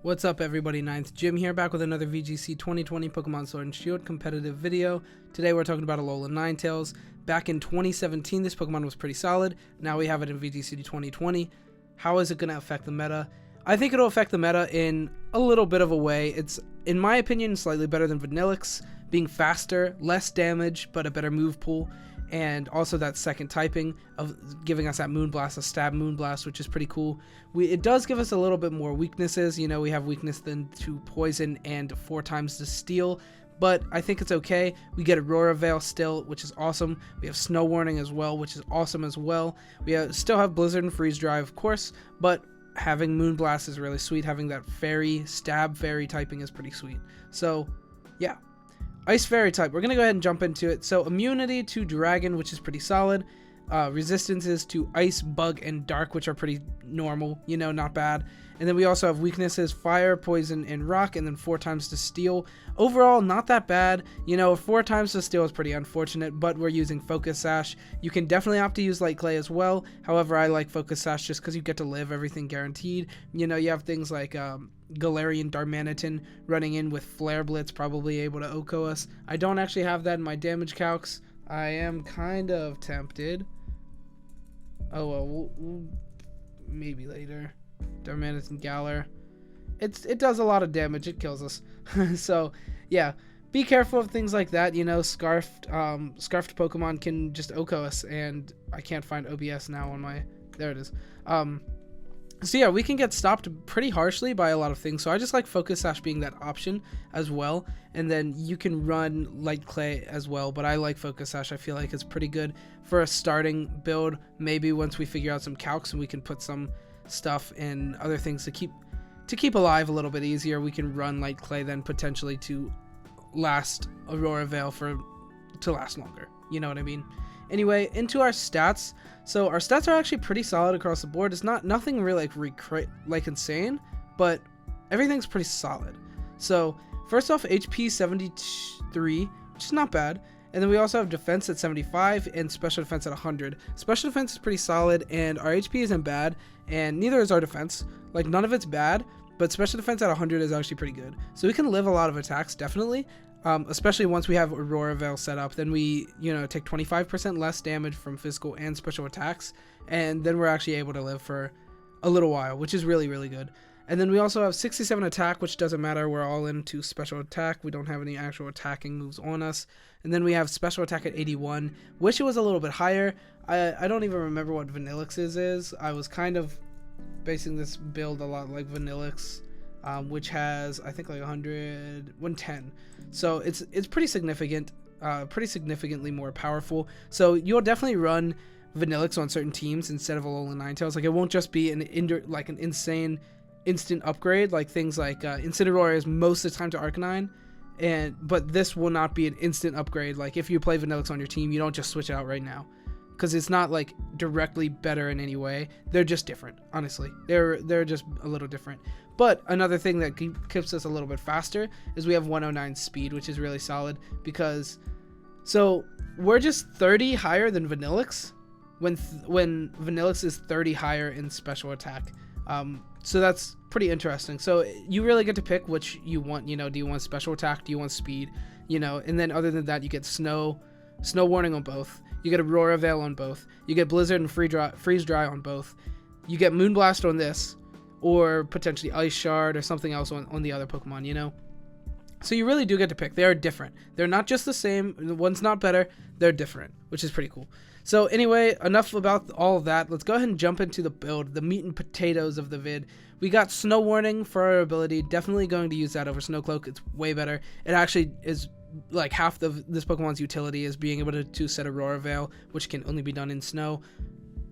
What's up everybody, Ninth Jim here, back with another VGC 2020 Pokemon Sword and Shield competitive video. Today we're talking about Alolan-Ninetales. Back in 2017 this Pokemon was pretty solid, now we have it in VGC 2020. How is it going to affect the meta? I think it'll affect the meta in a little bit of a way. It's, in my opinion, slightly better than Vanillix, being faster, less damage, but a better move pool. And also that second typing of giving us that Moonblast, a stab Moonblast, which is pretty cool. It does give us a little bit more weaknesses. You know, we have weakness then to poison and 4 times to steel, but I think it's okay. We get Aurora Veil still, which is awesome. We have Snow Warning as well, which is awesome as well. We still have Blizzard and Freeze Dry, of course, but having Moonblast is really sweet. Having that Fairy, stab Fairy typing is pretty sweet. So, yeah. Ice Fairy type, we're going to go ahead and jump into it. So immunity to Dragon, which is pretty solid. Resistances to Ice, Bug, and Dark, which are pretty normal, you know, not bad. And then we also have weaknesses, Fire, Poison, and Rock, and then 4 times to Steel. Overall, not that bad. You know, 4 times to Steel is pretty unfortunate, but we're using Focus Sash. You can definitely opt to use Light Clay as well. However, I like Focus Sash just because you get to live, everything guaranteed. You know, you have things like Galarian Darmanitan running in with Flare Blitz, probably able to OHKO us. I don't actually have that in my damage calcs. I am kind of tempted. Oh well, we'll maybe later. Darmanitan Galar. It does a lot of damage. It kills us. So yeah, be careful of things like that. You know, scarfed Pokemon can just OHKO us, and I can't find OBS now on my. There it is. So yeah, we can get stopped pretty harshly by a lot of things. So I just like Focus Sash being that option as well. And then you can run Light Clay as well. But I like Focus Sash. I feel like it's pretty good for a starting build. Maybe once we figure out some calcs and we can put some stuff and other things to keep alive a little bit easier, we can run Light Clay then potentially to last Aurora Veil to last longer. You know what I mean? Anyway, into our stats. So our stats are actually pretty solid across the board. It's nothing really like insane, but everything's pretty solid. So first off, HP 73, which is not bad. And then we also have defense at 75 and special defense at 100. Special defense is pretty solid, and our HP isn't bad, and neither is our defense. Like, none of it's bad, but special defense at 100 is actually pretty good. So we can live a lot of attacks, definitely. Especially once we have Aurora Veil set up, then we, you know, take 25% less damage from physical and special attacks, and then we're actually able to live for a little while, which is really, really good. And then we also have 67 attack, which doesn't matter. We're all into special attack. We don't have any actual attacking moves on us. And then we have special attack at 81. Wish it was a little bit higher. I don't even remember what Vanillix's is. I was kind of basing this build a lot like Vanillix, which has, I think, like 110. So it's pretty significant, pretty significantly more powerful. So you'll definitely run Vanillix on certain teams instead of Alolan-Ninetales. Like, it won't just be an insane instant upgrade, like things like Incineroar is most of the time to Arcanine, but this will not be an instant upgrade. Like, if you play Vanillix on your team, you don't just switch it out right now, because it's not like directly better in any way. They're just different, honestly. They're just a little different. But another thing that keeps us a little bit faster is we have 109 speed, which is really solid, because so we're just 30 higher than Vanillix when Vanillix is 30 higher in special attack. So that's pretty interesting. So you really get to pick which you want. You know, do you want special attack? Do you want speed? You know, and then other than that, you get Snow Warning on both. You get Aurora Veil on both. You get Blizzard and Freeze Dry on both. You get Moonblast on this, or potentially Ice Shard or something else on the other Pokemon, you know? So you really do get to pick. They are different. They're not just the same. One's not better. They're different, which is pretty cool. So anyway, enough about all of that. Let's go ahead and jump into the build, the meat and potatoes of the vid. We got Snow Warning for our ability. Definitely going to use that over Snow Cloak. It's way better. It actually is like half of this Pokemon's utility is being able to set Aurora Veil, which can only be done in snow.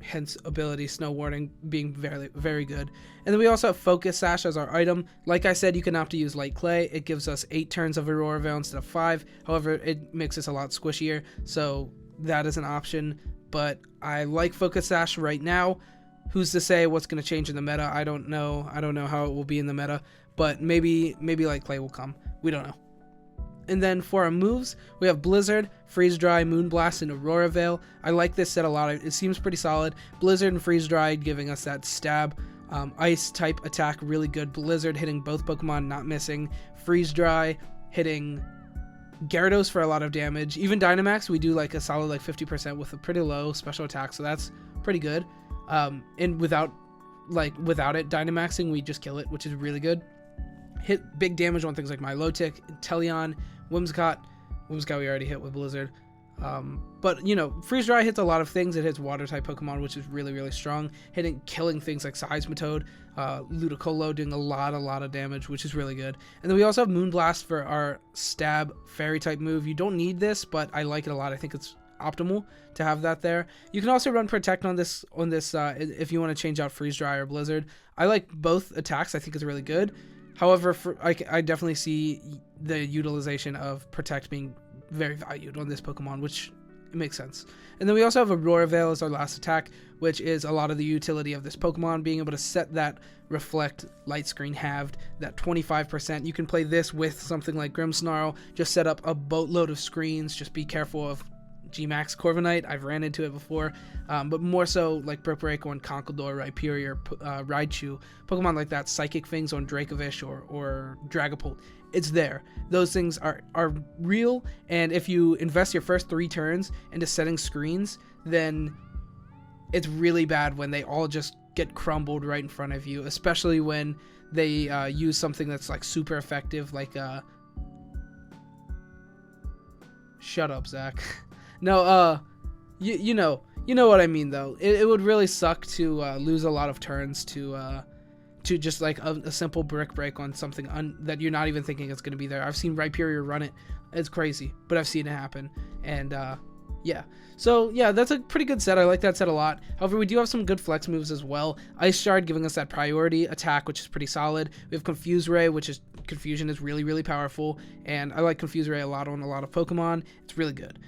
Hence ability Snow Warning being very, very good. And then we also have Focus Sash as our item. Like I said, you can opt to use Light Clay. It gives us 8 turns of Aurora Veil instead of 5. However, it makes us a lot squishier, so that is an option. But I like Focus Sash right now. Who's to say what's going to change in the meta? I don't know. I don't know how it will be in the meta, but maybe Light Clay will come. We don't know. And then for our moves, we have Blizzard, Freeze Dry, Moonblast, and Aurora Veil. I like this set a lot. It seems pretty solid. Blizzard and Freeze Dry giving us that stab. Ice type attack, really good. Blizzard hitting both Pokemon, not missing. Freeze Dry hitting Gyarados for a lot of damage. Even Dynamax, we do like a solid like 50% with a pretty low special attack, so that's pretty good. And without it Dynamaxing, we just kill it, which is really good. Hit big damage on things like Milotic, Inteleon, Whimsicott. Whimsicott we already hit with Blizzard. But, you know, Freeze Dry hits a lot of things. It hits Water-type Pokemon, which is really, really strong. Killing things like Seismitoad, Ludicolo doing a lot of damage, which is really good. And then we also have Moonblast for our Stab Fairy-type move. You don't need this, but I like it a lot. I think it's optimal to have that there. You can also run Protect on this if you want to change out Freeze Dry or Blizzard. I like both attacks. I think it's really good. However, I definitely see the utilization of Protect being very valued on this Pokemon, which it makes sense. And then we also have Aurora Veil as our last attack, which is a lot of the utility of this Pokemon, being able to set that Reflect Light Screen halved, that 25%. You can play this with something like Grimmsnarl, just set up a boatload of screens, just be careful of G-Max Corviknight. I've ran into it before, but more so like Brick Break on Conkeldurr, Rhyperior, Raichu, Pokemon like that, Psychic Fangs on Dracovish or Dragapult. It's there. Those things are real, and if you invest your first 3 turns into setting screens, then it's really bad when they all just get crumbled right in front of you, especially when they use something that's like super effective, like shut up, Zach. No, you know what I mean though. It would really suck to lose a lot of turns to just like a simple Brick Break on something that you're not even thinking is going to be there. I've seen Rhyperior run it. It's crazy, but I've seen it happen. And yeah. So yeah, that's a pretty good set. I like that set a lot. However, we do have some good flex moves as well. Ice Shard giving us that priority attack, which is pretty solid. We have Confuse Ray, which is Confusion is really, really powerful. And I like Confuse Ray a lot on a lot of Pokemon. It's really good.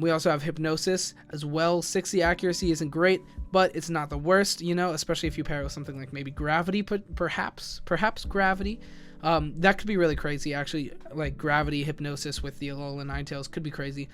We also have Hypnosis as well. 60 accuracy isn't great, but it's not the worst, you know, especially if you pair it with something like maybe Gravity, perhaps Gravity. That could be really crazy, actually. Like Gravity, Hypnosis with the Alolan-Ninetales could be crazy.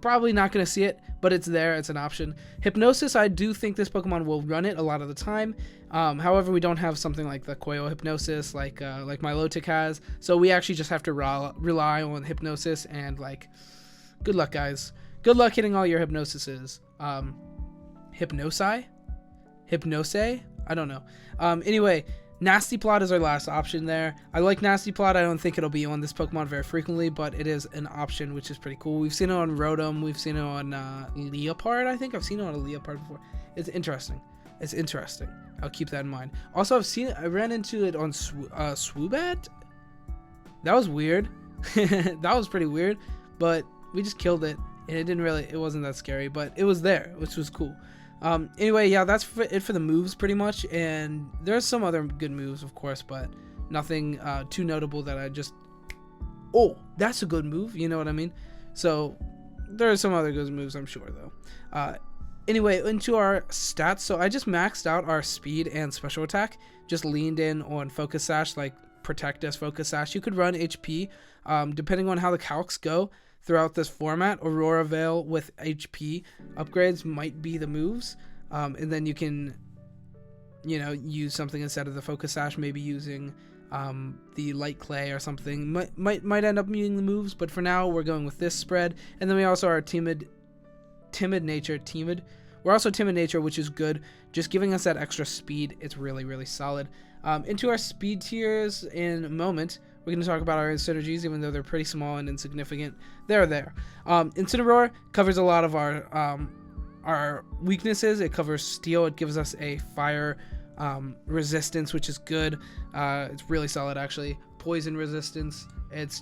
Probably not going to see it, but it's there. It's an option. Hypnosis, I do think this Pokemon will run it a lot of the time. However, we don't have something like the Koyo Hypnosis like Milotic has. So we actually just have to rely on Hypnosis, and like, good luck, guys. Good luck hitting all your Hypnosises. Hypnose? I don't know. Anyway, Nasty Plot is our last option there. I like Nasty Plot. I don't think it'll be on this Pokemon very frequently, but it is an option, which is pretty cool. We've seen it on Rotom. We've seen it on Leopard, I think. I've seen it on a Leopard before. It's interesting. It's interesting. I'll keep that in mind. Also, I ran into it on Swoobat. That was weird. That was pretty weird, but we just killed it, and it wasn't that scary, but it was there, which was cool. Anyway, yeah, that's it for the moves pretty much, and there's some other good moves, of course, but nothing too notable that oh, that's a good move, you know what I mean? So there are some other good moves, I'm sure, though. Anyway, into our stats. So I just maxed out our speed and special attack, just leaned in on Focus Sash, like Protect as Focus Sash. You could run HP, depending on how the calcs go throughout this format. Aurora Veil with HP upgrades might be the moves, and then you can, you know, use something instead of the Focus Sash, maybe using the Light Clay or something. Might end up being the moves, but for now we're going with this spread. And then we also are Timid Nature. We're also Timid Nature, which is good, just giving us that extra speed. It's really, really solid. Into our speed tiers in a moment. We're going to talk about our synergies, even though they're pretty small and insignificant. They're there. Incineroar covers a lot of our weaknesses. It covers steel. It gives us a fire resistance, which is good. It's really solid, actually. Poison resistance. It's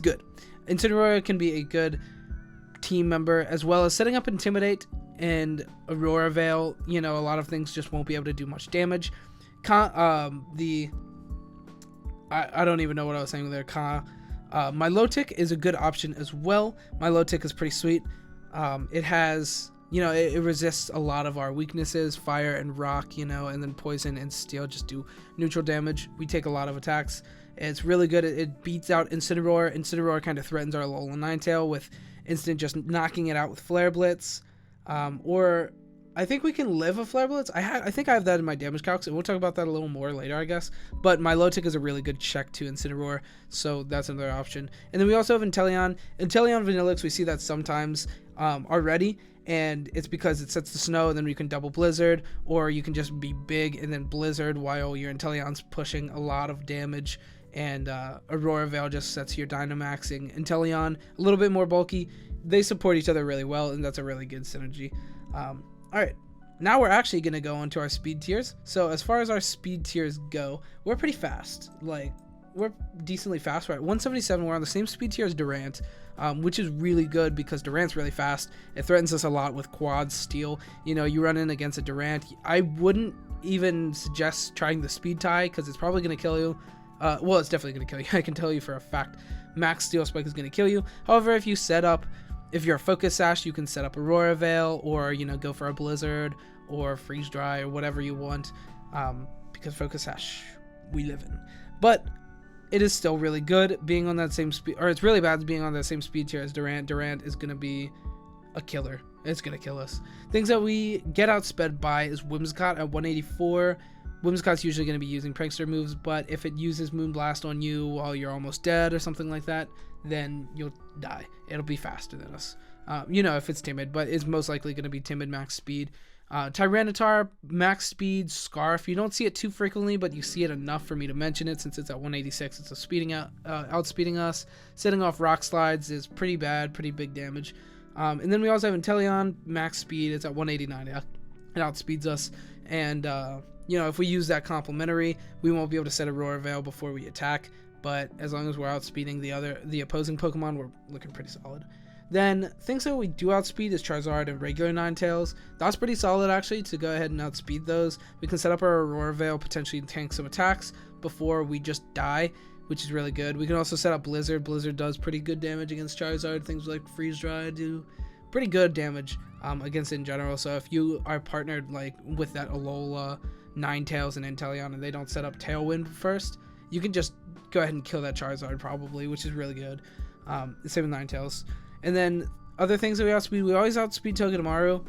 good. Incineroar can be a good team member, as well as setting up Intimidate and Aurora Veil. You know, a lot of things just won't be able to do much damage. I don't even know what I was saying there. Milotic is a good option as well. Milotic is pretty sweet. It has, you know, it resists a lot of our weaknesses, fire and rock, you know, and then poison and steel just do neutral damage. We take a lot of attacks. It's really good. It beats out Incineroar. Incineroar kind of threatens our Alolan-Ninetale with instant just knocking it out with Flare Blitz, or I think we can live a Flare Blitz. I think I have that in my damage calcs, and we'll talk about that a little more later, I guess. But my low tick is a really good check to Incineroar, so that's another option. And then we also have Inteleon. Inteleon Vanillix, we see that sometimes already, and it's because it sets the snow, and then you can double Blizzard, or you can just be big and then Blizzard while your Inteleon's pushing a lot of damage, and Aurora Veil just sets your Dynamaxing Inteleon a little bit more bulky. They support each other really well, and that's a really good synergy. Alright, now we're actually going to go into our speed tiers. So as far as our speed tiers go, we're pretty fast. Like, we're decently fast. We're at 177. We're on the same speed tier as Durant, which is really good because Durant's really fast. It threatens us a lot with quad steel. You know, you run in against a Durant. I wouldn't even suggest trying the speed tie because it's probably going to kill you. Well, it's definitely going to kill you. I can tell you for a fact. Max Steel Spike is going to kill you. However, if you're a Focus Sash, you can set up Aurora Veil, or, you know, go for a Blizzard or Freeze Dry or whatever you want, because Focus Sash we live in. But it is still really good being on that same speed, or it's really bad being on that same speed tier as Durant. Durant is going to be a killer. It's going to kill us. Things that we get outsped by is Whimsicott at 184. Whimsicott's usually going to be using Prankster moves, but if it uses Moonblast on you while you're almost dead or something like that, then you'll die. It'll be faster than us. You know, if it's timid, but it's most likely going to be timid max speed. Tyranitar, max speed, Scarf. You don't see it too frequently, but you see it enough for me to mention it since it's at 186. It's outspeeding us. Setting off Rock Slides is pretty bad, pretty big damage. And then we also have Inteleon, max speed. It's at 189. It outspeeds us. And, you know, if we use that complementary, we won't be able to set Aurora Veil before we attack. But as long as we're outspeeding the opposing Pokemon, we're looking pretty solid. Then things that we do outspeed is Charizard and regular Ninetales. That's pretty solid actually to go ahead and outspeed those. We can set up our Aurora Veil, potentially tank some attacks before we just die, which is really good. We can also set up Blizzard. Blizzard does pretty good damage against Charizard. Things like Freeze Dry do pretty good damage against it in general. So if you are partnered like with that Alola, Ninetales, and Inteleon, and they don't set up Tailwind first, you can just go ahead and kill that Charizard probably, which is really good. Same with Ninetales. And then other things that we outspeed, we always outspeed Togedemaru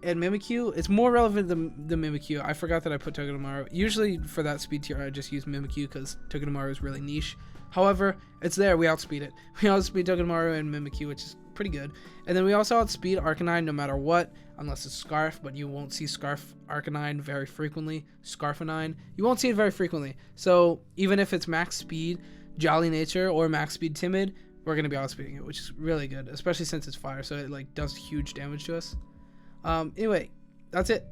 and Mimikyu. It's more relevant than the Mimikyu. I forgot that I put Togedemaru. Usually for that speed tier I just use Mimikyu because Togedemaru is really niche. However, it's there. We outspeed it. We outspeed Togedemaru and Mimikyu, which is pretty good. And then we also outspeed Arcanine no matter what, unless it's Scarf, but you won't see Scarf Arcanine very frequently. Scarfanine, you won't see it very frequently. So even if it's max speed Jolly Nature or max speed Timid, we're going to be outspeeding it, which is really good, especially since it's fire, so it like does huge damage to us. Anyway, that's it.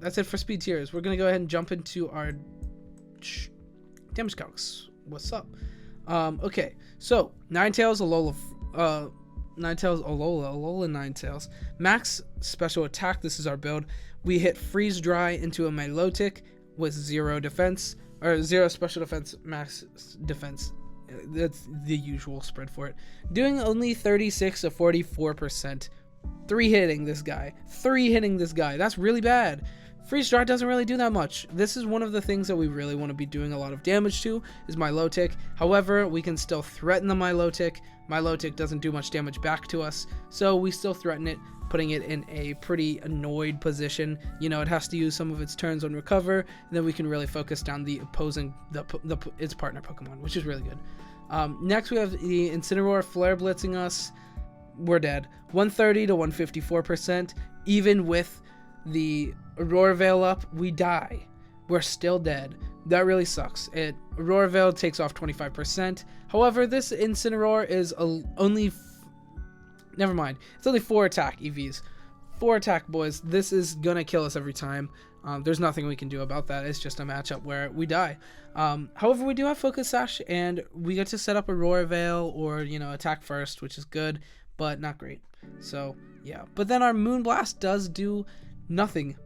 That's it for speed tiers. We're going to go ahead and jump into our damage calcs. What's up? Okay, so Ninetales, Alolan-Ninetales. Max special attack, this is our build. We hit Freeze Dry into a Milotic with 0 defense, or 0 special defense, max defense. That's the usual spread for it. Doing only 36 to 44%. 3 hitting this guy. That's really bad. Freeze Dry doesn't really do that much. This is one of the things that we really want to be doing a lot of damage to, is Milotic. However, we can still threaten the Milotic. Milotic doesn't do much damage back to us, so we still threaten it, putting it in a pretty annoyed position. You know, it has to use some of its turns on recover, and then we can really focus down the opposing, its partner Pokemon, which is really good. Next, we have the Incineroar Flare Blitzing us. We're dead. 130 to 154%. Even with the Aurora Veil up, we die. We're still dead. That really sucks. Aurora Veil takes off 25%. However, this Incineroar is only... Never mind. It's only 4 attack EVs. 4 attack, boys. This is gonna kill us every time. There's nothing we can do about that. It's just a matchup where we die. However, we do have Focus Sash, and we get to set up Aurora Veil or, you know, attack first, which is good, but not great. So, yeah. But then our Moonblast does do nothing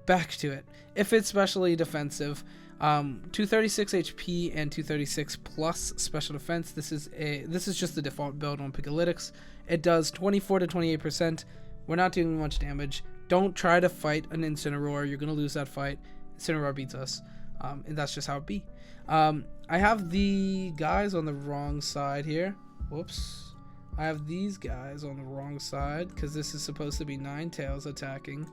back to it if it's specially defensive. 236 HP and 236 plus special defense. This is just the default build on Pikalytics. It does 24 to 28%. We're not doing much damage. Don't try to fight an Incineroar. You're gonna lose that fight. Incineroar beats us, and that's just how it be. I have the guys on the wrong side here. Whoops. I have these guys on the wrong side because this is supposed to be Ninetales attacking.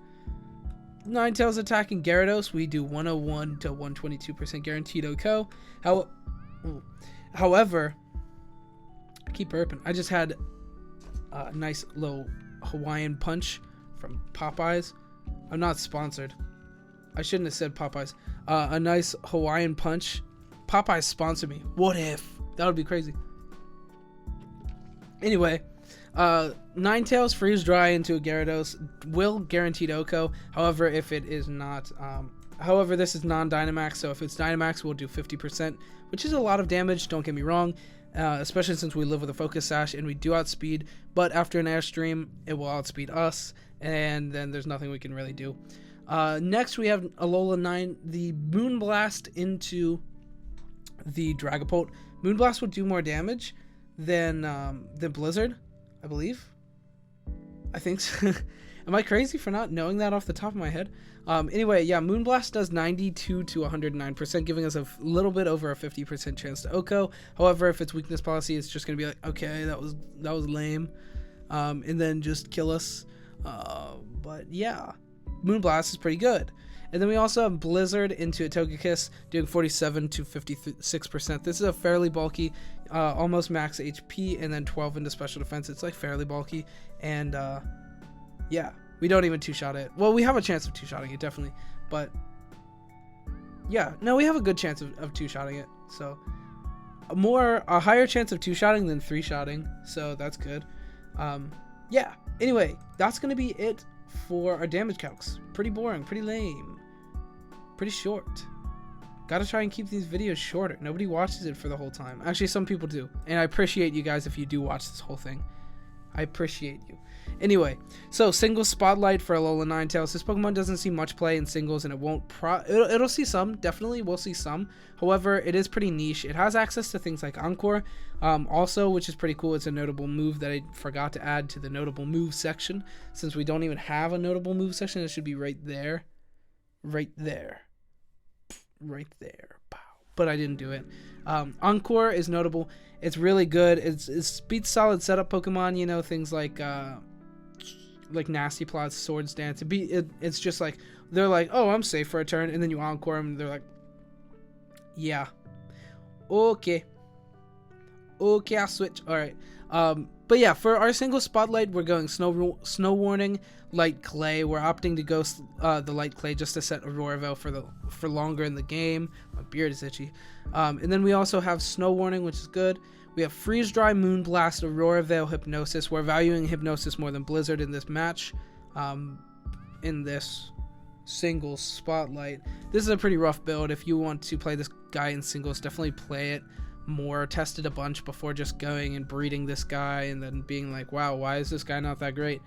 Ninetales attacking Gyarados. We do 101 to 122% guaranteed OHKO. However, I keep burping. I just had a nice little Hawaiian punch from Popeyes. I'm not sponsored. I shouldn't have said Popeyes. A nice Hawaiian punch. Popeyes sponsor me. What if? That would be crazy. Anyway, Ninetales Freeze Dry into a Gyarados will guaranteed OHKO. However, if it is not, however, this is non-Dynamax, so if it's Dynamax, we'll do 50%, which is a lot of damage, don't get me wrong, especially since we live with a Focus Sash and we do outspeed, but after an Airstream, it will outspeed us, and then there's nothing we can really do. Next, we have Alolan-9, the Moonblast into the Dragapult. Moonblast would do more damage than Blizzard, I believe. I think so. Am I crazy for not knowing that off the top of my head? Anyway, yeah, Moonblast does 92 to 109%, giving us a little bit over a 50% chance to OHKO. However, if it's weakness policy, it's just gonna be like, okay, that was lame, and then just kill us. But yeah, Moonblast is pretty good. And then we also have Blizzard into a Togekiss, doing 47 to 56%. This is a fairly bulky, almost max HP, and then 12 into special defense. It's like fairly bulky, and yeah, we don't even two-shot it. Well, we have a chance of two-shotting it, definitely, but yeah, no, we have a good chance of two-shotting it. So a higher chance of two-shotting than three-shotting, so that's good. Yeah, anyway, that's gonna be it for our damage calcs. Pretty boring, pretty lame, pretty short. Gotta try and keep these videos shorter. Nobody watches it for the whole time. Actually, some people do, and I appreciate you guys if you do watch this whole thing. I appreciate you. Anyway, so single spotlight for Alolan-Ninetales. This Pokemon doesn't see much play in singles, and it won't it'll see some, definitely we'll see some. However, it is pretty niche. It has access to things like Encore, also, which is pretty cool. It's a notable move that I forgot to add to the notable move section. Since we don't even have a notable move section, it should be right there. Right there. Right there. But I didn't do it. Encore is notable. It's really good. It's speed solid setup Pokemon, you know, things like Nasty Plots, Swords Dance. It's just like, they're like, oh, I'm safe for a turn, and then you Encore them, and they're like, yeah, okay, I'll switch. All right. But yeah, for our single spotlight, we're going Snow Warning, Light Clay. We're opting to go the Light Clay just to set Aurora Veil for longer in the game. My beard is itchy. And then we also have Snow Warning, which is good. We have Freeze Dry, Moonblast, Aurora Veil, Hypnosis. We're valuing Hypnosis more than Blizzard in this match. In this single spotlight, this is a pretty rough build. If you want to play this guy in singles, definitely play it more, test it a bunch before just going and breeding this guy and then being like, wow, why is this guy not that great?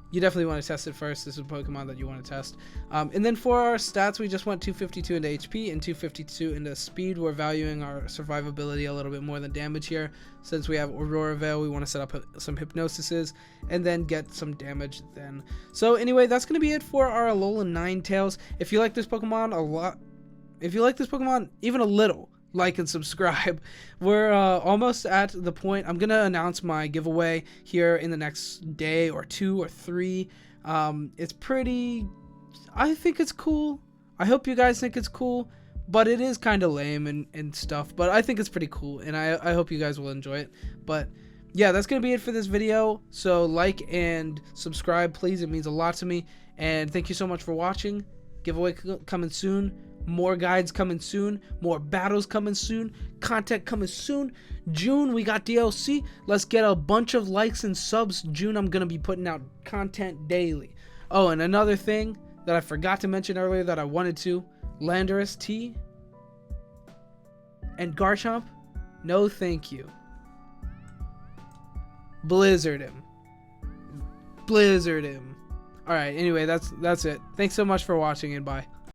You definitely want to test it first. This is a Pokemon that you want to test. And then for our stats, we just went 252 into HP and 252 into speed. We're valuing our survivability a little bit more than damage here. Since we have Aurora Veil, we want to set up some Hypnosises and then get some damage then. So anyway, that's going to be it for our Alolan-Ninetales. If you like this Pokemon a lot, if you like this Pokemon even a little, like and subscribe. We're almost at the point. I'm gonna announce my giveaway here in the next day or 2 or 3. It's pretty, I think it's cool. I hope you guys think it's cool, but it is kind of lame and stuff, but I think it's pretty cool, and I hope you guys will enjoy it. But yeah, that's gonna be it for this video. So like and subscribe, please. It means a lot to me, and thank you so much for watching. Giveaway coming soon. More guides coming soon, more battles coming soon, content coming soon. June, we got DLC. Let's get a bunch of likes and subs. June, I'm going to be putting out content daily. Oh, and another thing that I forgot to mention earlier that I wanted to, Landorus T and Garchomp, no thank you. Blizzard him. Blizzard him. Alright, anyway, that's it. Thanks so much for watching, and bye.